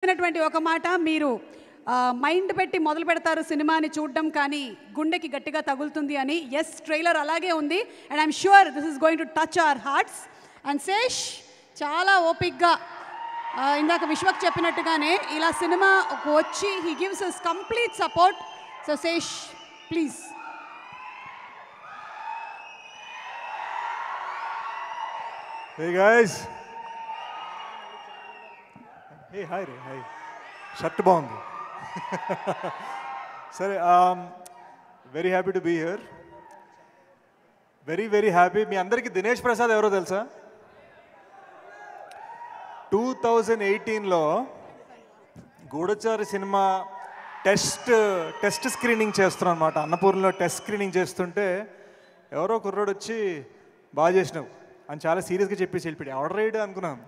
చెప్పినటువంటి ఒక మాట మీరు మైండ్ పెట్టి మొదలు పెడతారు సినిమాని చూడడం కానీ గుండెకి గట్టిగా తగులుతుంది అని. ఎస్, ట్రైలర్ అలాగే ఉంది and I'm sure this is going to touch our hearts. And Sesh చాలా ఓపిక్గా ఇందాక విశ్వక్ చెప్పినట్టుగానే ఇలా సినిమా వచ్చి he gives his complete support. So Sesh please. Hey guys. Hey, hi Ray, hi. Shirt బాగుంది. సరే, very happy to be here. Very happy. మీ అందరికీ దినేష్ ప్రసాద్ ఎవరో తెలుసా? 2018లో గూఢచారి సినిమా టెస్ట్ స్క్రీనింగ్ చేస్తున్నాం అనమాట. అన్నపూర్ణలో టెస్ట్ స్క్రీనింగ్ చేస్తుంటే ఎవరో కుర్రోడు వచ్చి బాగా చేసినావు అని చాలా సీరియస్గా చెప్పేసి వెళ్ళిపోయాడు. ఎవడ రైడ్ అనుకున్నాను.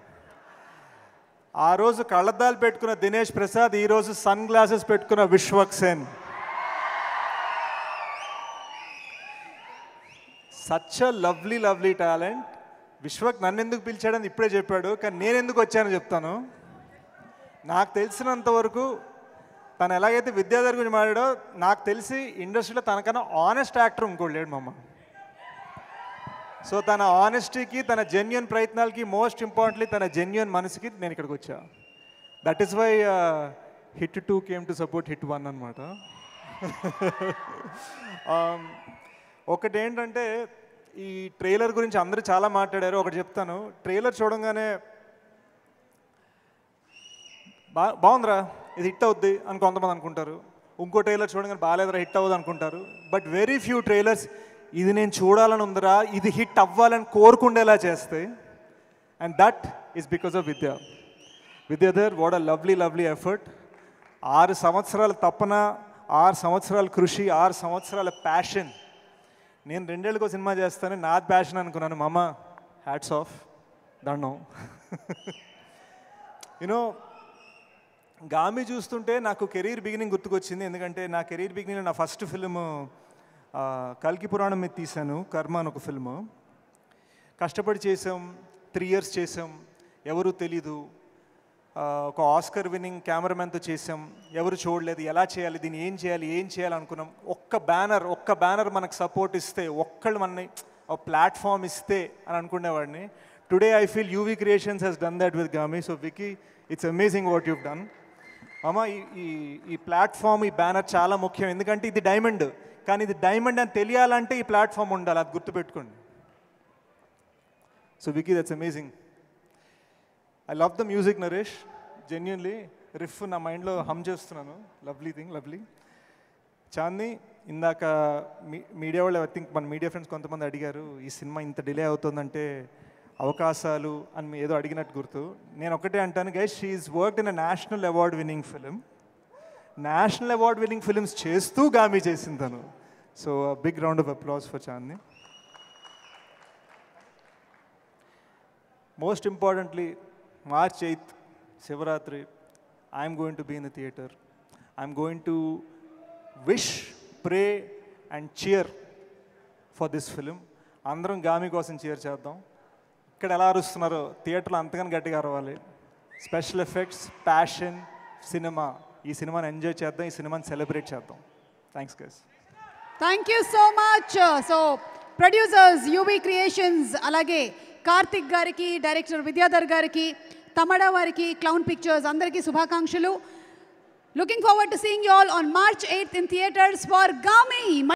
ఆ రోజు కళ్ళద్దాలు పెట్టుకున్న దినేష్ ప్రసాద్, ఈరోజు సన్ గ్లాసెస్ పెట్టుకున్న Vishwak Sen. Such a lovely talent. Vishwak నన్ను ఎందుకు పిలిచాడని ఇప్పుడే చెప్పాడు, కానీ నేను ఎందుకు వచ్చానో చెప్తాను. నాకు తెలిసినంత వరకు తను ఎలాగైతే విద్యాధర్ గురించి మాట్లాడో, నాకు తెలిసి ఇండస్ట్రీలో తనకన్నా ఆనెస్ట్ యాక్టర్ ఇంకోటి లేడు మామ. సో తన ఆనెస్టీకి, తన జెన్యున్ ప్రయత్నాలకి, మోస్ట్ ఇంపార్టెంట్లీ తన జెన్యున్ మనసుకి నేను ఇక్కడికి వచ్చా. That is why hit 2 came to support hit 1 అనమాట. ఒకటేంటంటే ఈ ట్రైలర్ గురించి అందరూ చాలా మాట్లాడారు. ఒకటి చెప్తాను. ట్రైలర్ చూడంగానే బాగుందిరా, ఇది హిట్ అవుద్ది అని కొంతమంది అనుకుంటారు. ఇంకో ట్రైలర్ చూడగానే బాగాలేదురా, హిట్ అవ్వదు అనుకుంటారు. బట్ వెరీ ఫ్యూ ట్రైలర్స్ ఇది నేను చూడాలని ఉందిరా, ఇది హిట్ అవ్వాలని కోరుకుండేలా చేస్తాయి. And that is because of Vidyadhar. What a lovely effort. 6 సంవత్సరాల తపన, 6 సంవత్సరాల కృషి, 6 సంవత్సరాల ప్యాషన్. నేను 2 ఏళ్ళకో సినిమా చేస్తాను, నాది ప్యాషన్ అనుకున్నాను. మామ, హ్యాట్స్ ఆఫ్, దండం. యూనో, గామి చూస్తుంటే నాకు కెరీర్ బిగినింగ్ గుర్తుకొచ్చింది. ఎందుకంటే నా కెరీర్ బిగినింగ్లో నా ఫస్ట్ ఫిల్మ్ కల్కి పురాణం మీద తీశాను, కర్మ అని ఒక ఫిల్మ్. కష్టపడి చేసాం, 3 years చేసాం, ఎవరు తెలీదు. ఒక ఆస్కర్ విన్నింగ్ కెమెరామెన్తో చేసాం, ఎవరు చూడలేదు. ఎలా చేయాలి, దీన్ని ఏం చేయాలి అనుకున్నాం. ఒక్క బ్యానర్ మనకు సపోర్ట్ ఇస్తే, ఒక్కళ్ళు మనని ఒక ప్లాట్ఫామ్ ఇస్తే అని అనుకునేవాడిని. Today I feel UV Creations has done that with Gaami. So Vicky, it's amazing what you've done. అమ్మ, ఈ ప్లాట్ఫామ్, ఈ బ్యానర్ చాలా ముఖ్యం. ఎందుకంటే ఇది డైమండ్, కానీ ఇది డైమండ్ అని తెలియాలంటే ఈ ప్లాట్ఫామ్ ఉండాలి. అది గుర్తుపెట్టుకోండి. So Vicky, that's amazing. I love the music Naresh. Genuinely riff నా మైండ్లో హమ్ చేస్తున్నాను. లవ్లీ. చాందీ, ఇందాక మీడియా వాళ్ళు, ఐ థింక్ మన మీడియా ఫ్రెండ్స్ కొంతమంది అడిగారు ఈ సినిమా ఇంత డిలే అవుతుందంటే అవకాశాలు అని ఏదో అడిగినట్టు గుర్తు. నేను ఒకటే అంటాను guys, she is worked in a national award winning film. National award winning films చేస్తూ గామి చేసింది తను. So big round of applause for Chandi. Most importantly, March 8th, Shivaratri, I'm going to be in the theatre. I'm going to wish, pray and cheer for this film. అందరం గామి కోసం cheer చేద్దాం. ఇక్కడ ఎలా అరుస్తున్నారో థియేటర్లో అంతగానే గట్టిగా అరవాలి. Special effects, passion, cinema. ఈ సినిమాని ఎంజాయ్ చేద్దాం, ఈ సినిమాని సెలబ్రేట్ చేద్దాం. Thanks guys. Thank you so much. So producers UV Creations, అలాగే కార్తిక్ గారికి, డైరెక్టర్ విద్యాధర్ గారికి, తమడా వారికి, క్లౌన్ పిక్చర్స్ అందరికీ శుభాకాంక్షలు. Looking forward to seeing you all on March 8th in theaters for Gami.